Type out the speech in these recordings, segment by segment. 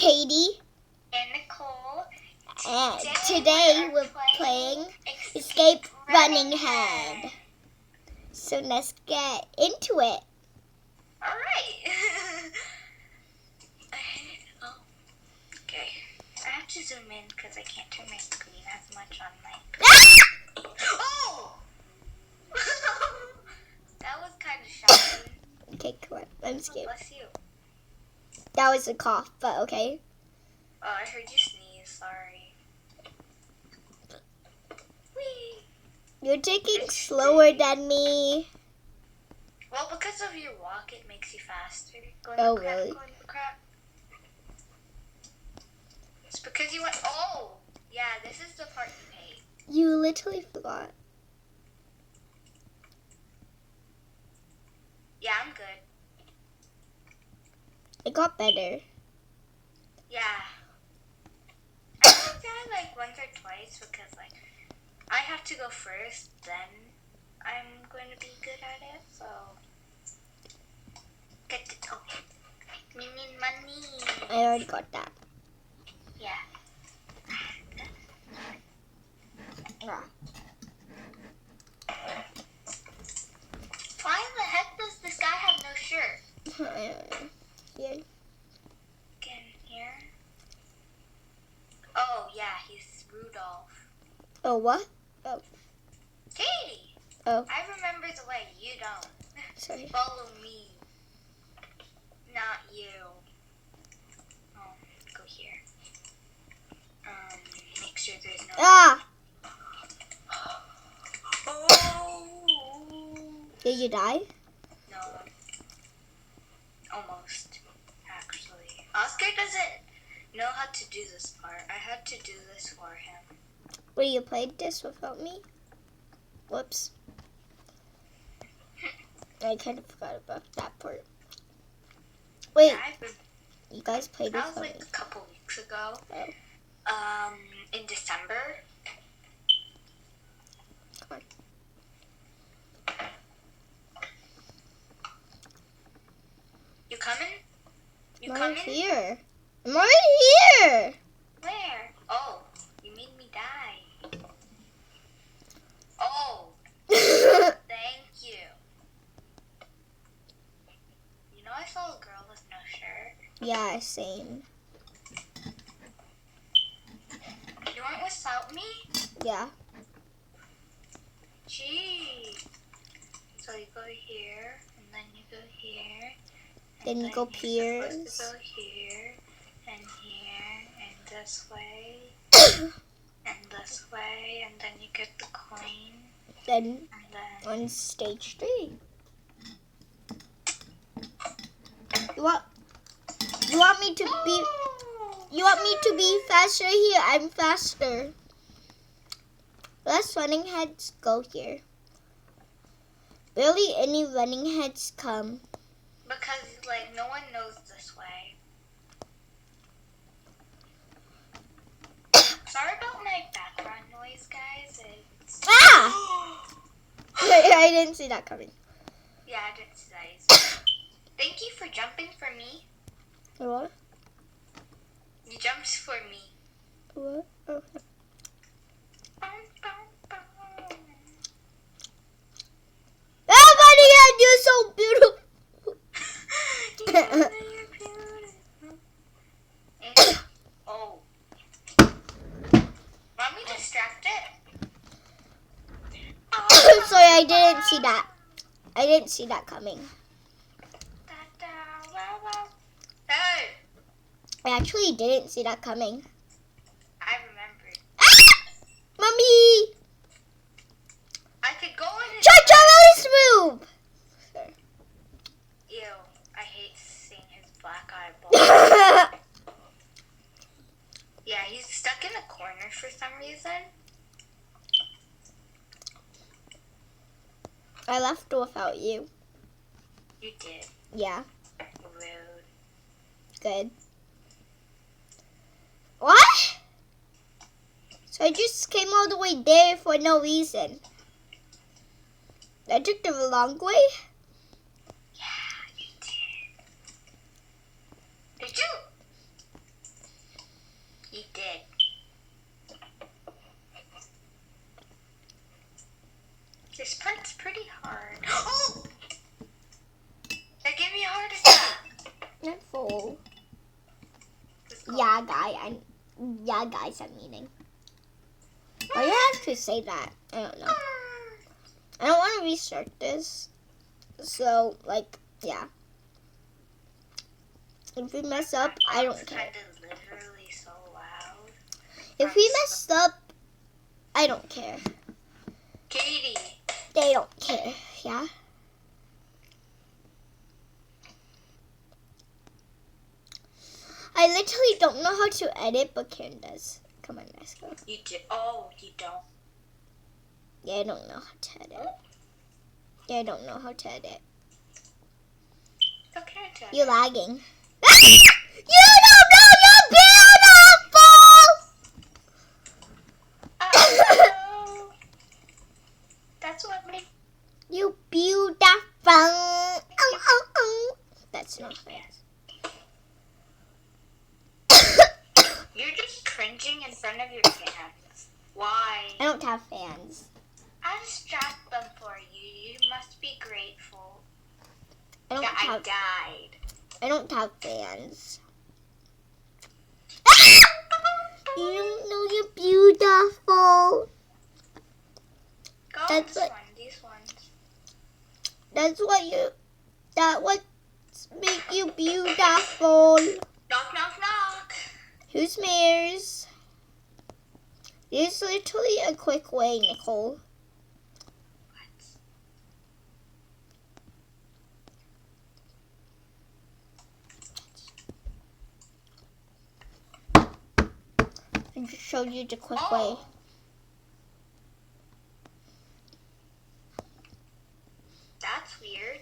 Katie. And Nicole. And today we're playing Escape Running Head. So let's get into it. Alright. Oh, okay. I have to zoom in because I can't turn my screen as much on my... Oh! That was kind of shocking. Okay, come on. I'm scared. Bless you. That was a cough, but okay. Oh, I heard you sneeze. Sorry. Whee! You're taking slower than me. Well, because of your walk, it makes you faster. Oh, really? Going crap. It's because you went... Oh! Yeah, this is the part you hate. You literally forgot. Yeah, I'm good. It got better. Yeah. I think that like once or twice because like I have to go first, then I'm going to be good at it. So get it. Oh, we need money. I already got that. Yeah. Yeah. Why the heck does this guy have no shirt? Yeah. Again here. Oh yeah, he's Rudolph. Oh, what? Katie. Oh. I remember the way. You don't. Sorry. Follow me. Not you. Oh, go here. Make sure there's no... Ah! Oh! Did you die? No. Almost, actually. Oscar doesn't know how to do this part. I had to do this for him. Wait, you played this without me? Whoops. I kind of forgot about that part. Wait, Yeah, you guys played that was without like me. a couple weeks ago. Oh. In December. Come on. You coming? You I'm coming? right here. I'm right here. Where? Oh, you made me die. Oh, thank you. You know I saw a girl with no shirt. Yeah, same. You went without me? Yeah. Gee. So you go here, and then you go here. Then you go You're Piers. supposed to go here, and this way, and this way, and then you get the coin. Then And then... on stage 3. You want me to be... You want me to be faster here? I'm faster. Let's running heads go here. Barely any running heads come. Because, like, no one knows this way. Sorry about my background noise, guys. It's... Ah! I didn't see that coming. Yeah, I didn't see that either. Thank you for jumping for me. What? You jumped for me. What? Oh. Everybody, you're so beautiful. Oh. Want me distracted? Sorry, I didn't see that. I didn't see that coming. Hey! I actually didn't see that coming. I remembered. Mommy! I could go in and... Try Charlie's move! Ew, I hate seeing his black eyeball. Yeah, he's stuck in a corner for some reason. I left without you. You did. Yeah, Rude. good. What? So I just came all the way there for no reason. I took the long way? Yeah, you did. Did you? pretty hard. Oh! That gave me a heart attack. Not full. Let's go. Yeah, guys, I'm meaning. Why do you have to say that? I don't know. I don't want to restart this. So, like, yeah. If we mess up, I don't care. It's kind of literally so loud. If we mess up, I don't care. Katie. They don't care, yeah? I literally don't know how to edit, but Karen does. Come on, let's go. You do? Oh, you don't. Yeah, I don't know how to edit. Yeah, I don't know how to edit. It's okay to. You're lagging. You don't know you're beautiful! That's what made. You beautiful. That's not fair. You're just cringing in front of your fans. Why? I don't have fans. I distract them for you. You must be grateful I don't that I have. died. I don't have fans. You don't know you're beautiful. Go That's this what- one. These ones. That's what you. That what make you beautiful. Knock, knock, knock. Who's Mares? There's literally a quick way, Nicole. I just showed you the quick way. Oh. That's weird.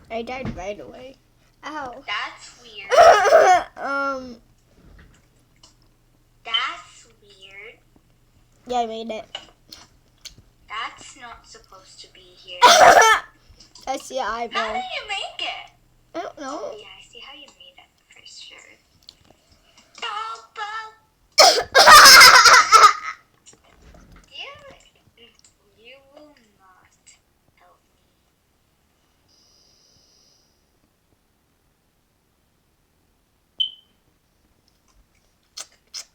I died right away. Ow. That's weird. That's weird. Yeah, I made it. That's not supposed to be here. That's the How eyeball. did you make it? I don't know. Yeah, I see how you made it for sure. Bow, you will not help me.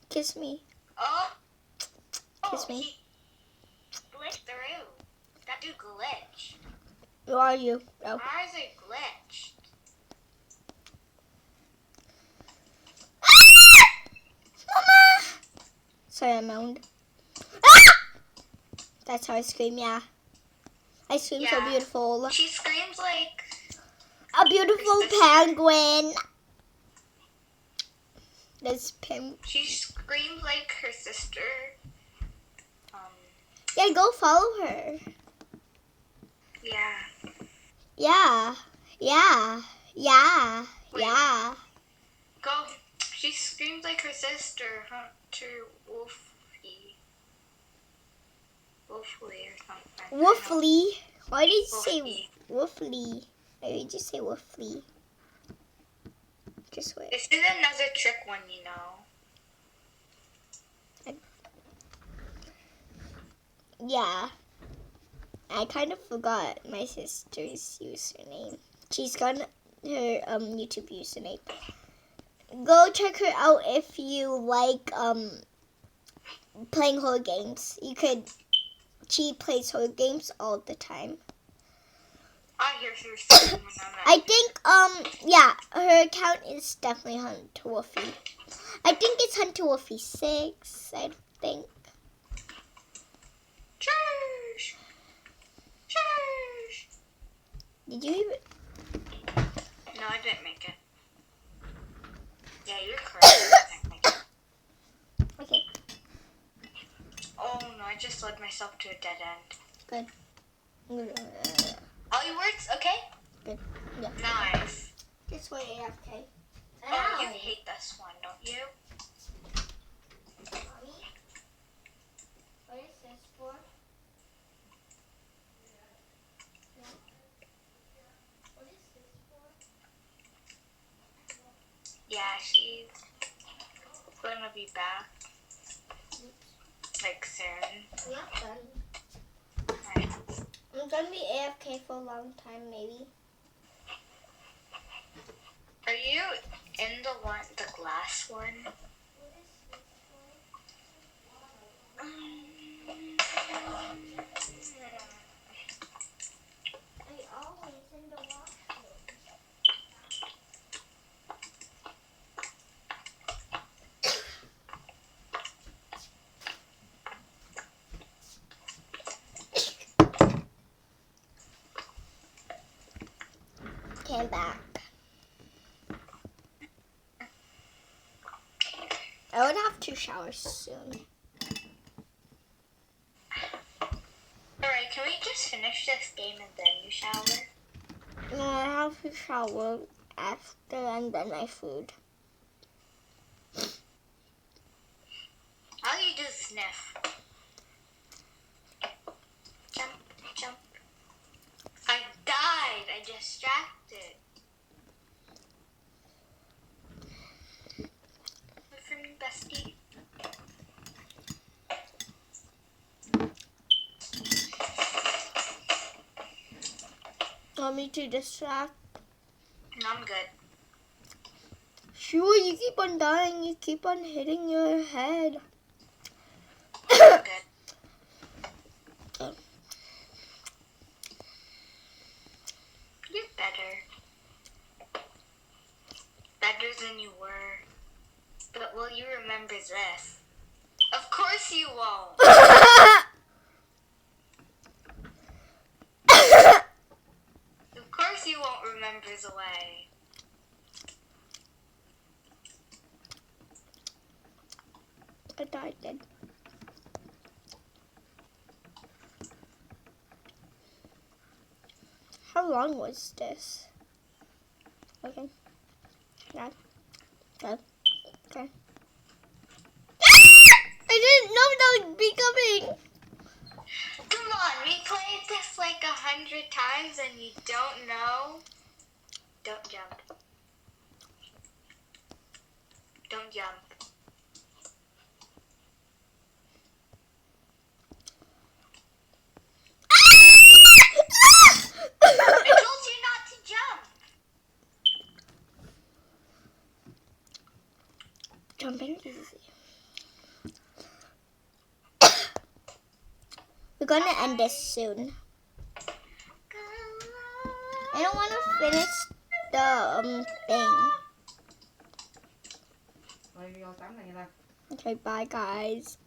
Kiss me. Oh. Kiss Oh, me. he glitched through. That dude glitched. Who are you? Oh. Ours are glitched. Mama! Sorry, I moaned. That's how I scream, yeah. I scream so Yeah. beautiful. She screams like A beautiful penguin. This she screams like her sister. Yeah, go follow her. Yeah. Yeah. Yeah. Yeah. Wait. Yeah. Go. She screams like her sister, Hunter Wolfie. Wolfley or something. Woofly. Why did you say Wolfie. woofly? Why did you say woofly? Just wait. This is another trick one, you know. Yeah. I kind of forgot my sister's username. She's got her YouTube username. Go check her out if you like playing horror games. She plays horror games all the time. I hear her screaming when I'm I think yeah, her account is definitely Hunter Wolfie. I think it's Hunter Wolfie 6, I think. Church! Church! Did you even No, I didn't make it. Yeah, you're correct. I didn't make it. Okay. Oh no, I just led myself to a dead end. Good. All your words, okay? Good. Yeah. Nice. This way AFK. Oh, you hate this one, don't you? Mommy? What is this for? What is this for? Yeah, she's gonna be back. Like soon. I'm not done. Alright. I'm gonna be AFK for a long time, maybe. Are you in the glass one? I always in the washroom. Came back. I would have to shower soon. Alright, can we just finish this game and then you shower? No, I have to shower after and then my food. All you do is sniff. Jump, jump. I died. I distracted. Wait for me, bestie. Want me to distract? No, I'm good. Sure, you keep on dying. You keep on hitting your head. I'm good. You're better. Better than you were. But will you remember this? Of course you won't. Of course you won't remember the way. I died then. How long was this? Okay. Yeah. Okay. Okay. I didn't know that would be coming. Come on, we played this like 100 times and you don't know? Don't jump. Don't jump. I told you not to jump. Jumping easy. We're gonna end this soon. I don't want to finish the thing. Okay, bye guys.